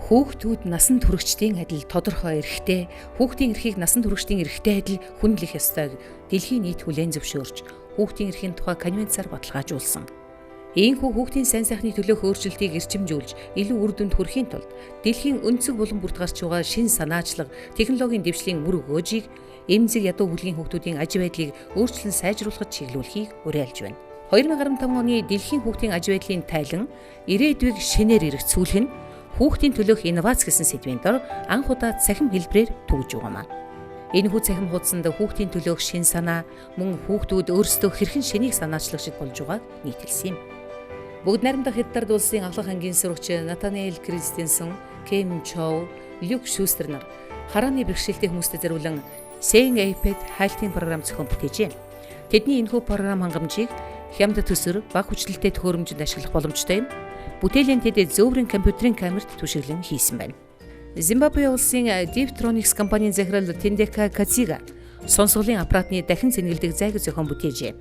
Хүүхдүүд насан туршидтын адил тодорхой эрхтэй, хүүхдийн эрхийг насан туршидтын эрхтэй адил хүндлэх ёстойг дэлхийн нийт хүлээн зөвшөөрч, хүүхдийн эрхийн тухай конвенцаар баталгаажуулсан. Ийхүү хүүхдийн сайн сайхны төлөөх өөрчлөлтийг эрчимжүүлж, илүү үр дүнд хүрэхийн тулд дэлхийн өнцөг булан бүрт гарч байгаа шин санаачлаг, технологийн дэвшлийн мөр өгөөжийг эмзэг ядуу бүлгийн хүүхдүүдийн аж байдлыг өөрчлөн сайжруулахад чиглүүлэхийг уриалж байна. 2015 оны дэлхийн хүүхдийн аж байдлын тайлан ирээдүйг шинээр эргэцүүлэх нь хүүхдийн төлөөх инновац гэсэн сэдвийн дор анх удаа цахим хэлбэрээр төгж байгаамаа. Энэхүү цахим хуудсанд хүүхдийн төлөөх шин санаа, мөн хүүхдүүд өөрсдөө хэрхэн шинийг санаачлагчд болж байгааг нийтэлсэн юм. Бүгд найрамдах Хятад улсын Авлах ангийн сурагч Натаниэл Кристенсен, Кэм Чоу, Люк Шустер нар харааны бэрхшээлтэй хүмүүстэй зориулан Sen iPad хайлтын програм зохион бүтээжээ. Тэдний энэхүү програм хангамжийг хямд төсөр, бага хүчлэлтэй төхөөрөмжөнд ашиглах боломжтой юм. Бүтээлийн тэд зөөврийн компьютерийн камерт түшиглэн хийсэн байна. Зимбабве улсын Devtronics компанийн захирал Тендека Кацига сонсголын аппаратны дахин цэнгэлдэг зайг зохион бүтээжээ.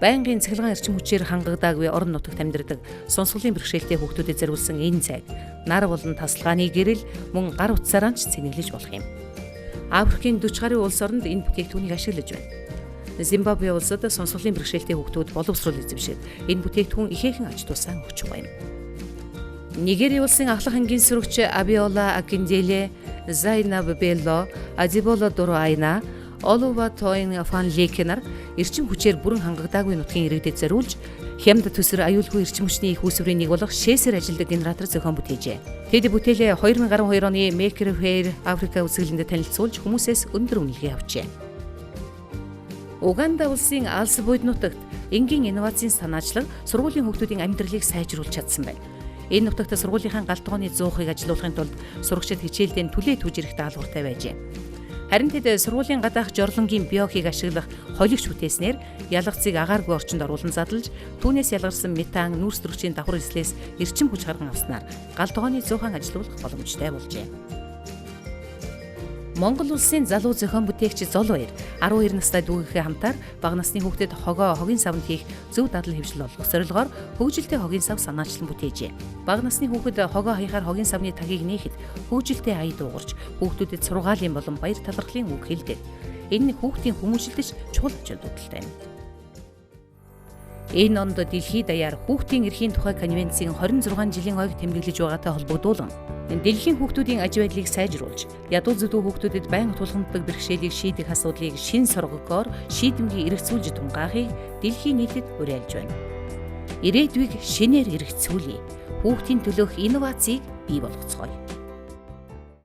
Байнгын цахилгаан эрчим хүчээр хангагдаагүй орон нутагт амьдардаг сонсголын бэрхшээлтэй хүүхдүүдэд зориулсан энэ зайг нар болон тасалгааны гэрэл мөн гар утсаараа ч цэнгэлж болох юм. Африкийн 40 гаруй улс оронд энэ бүтээгдэхүүнийг ашиглаж байна. Зимбабве улсад сонсголын бэрхшээлтэй хүүхдүүд боловсрол эзэмшээд энэ бүтээгдэхүүн ихээхэн аж тусаа өгч байгаа юм. Нигери улсын Ахлах ангийн сурагч Абиола Акинделе, Зайнаб Белло, Азиболо Дурайна, Олуватоин Фанлик нар эрчим хүчээр бүрэн хангагдаагүй нутгийн иргэдэд зориулж хямд төсөр аюулгүй эрчим хүчний их үүсвэрийн нэг болох шээсээр ажилладаг генератор зохион бүтээжээ. Тэд бүтээлээ 2012 оны Maker Faire Африка үзэсгэлэнд танилцуулж хүмүүсээс өндөр үнэлгээ авчээ. Уганда улсын Алсбойд нутагт энгийн инновацийн санаачлаг сургуулийн хүүхдүүдийн амьдралыг сайжруулж чадсан байна. Энэ нутагт сургуулийнхаа галтгооны 100%-ыг ажилуулахын тулд сурагчид хичээлдээ түлээ түүж ирэх даалгавартай байжээ. Харин тэд сургуулийн гадаах жорлонгийн биохийг ашиглах холигч бүтээснээр ялгцыг агааргүй орчинд оруулан задлж, түүнээс ялгарсан метан, нүүрс төрөгчийн давхар эслээс эрчим хүч гарган авснаар галтгооны 100% ажилуулах боломжтой болжээ. Монгол улсын залуу зохион бүтээгч Зол Баяр 12 настай дүүгийнхээ хамтаар бага насны хүүхдэд хогийн савнд хийх зөв дадал хэвшил олгох зорилгоор хөгжилтэй хогийн сав санаачлан бүтээжээ. Бага насны хүүхэд хогоо хаяхаар хогийн савны тагийг нээхэд хөгжилтэй ая дуугарч хүүхдүүдэд сургаалын болон баяр талархлын үг хэлдэг. Энэ нь хүүхдийн хүмүүжлэлдэж чухал ачаал дуталтай юм. Энэ онд дэлхийд даяар хүүхдийн эрхийн тухай конвенцийн 26 жилийн ойг тэмдэглэж байгаатай холбогдуулан дэлхийн хүүхдүүдийн аж байдлыг сайжруулж, ядуу зүдүү хүүхдүүдэд байнга тулгамддаг бэрхшээлийг шийдэх асуудлыг шин соргогоор шийдэмгий эргэцүүлж тунгаахыг дэлхийн нийтэд уриалж байна. Ирээдүйг шинээр эргэцүүлье. Хүүхдийн төлөөх инновацийг бий болгоцгоё.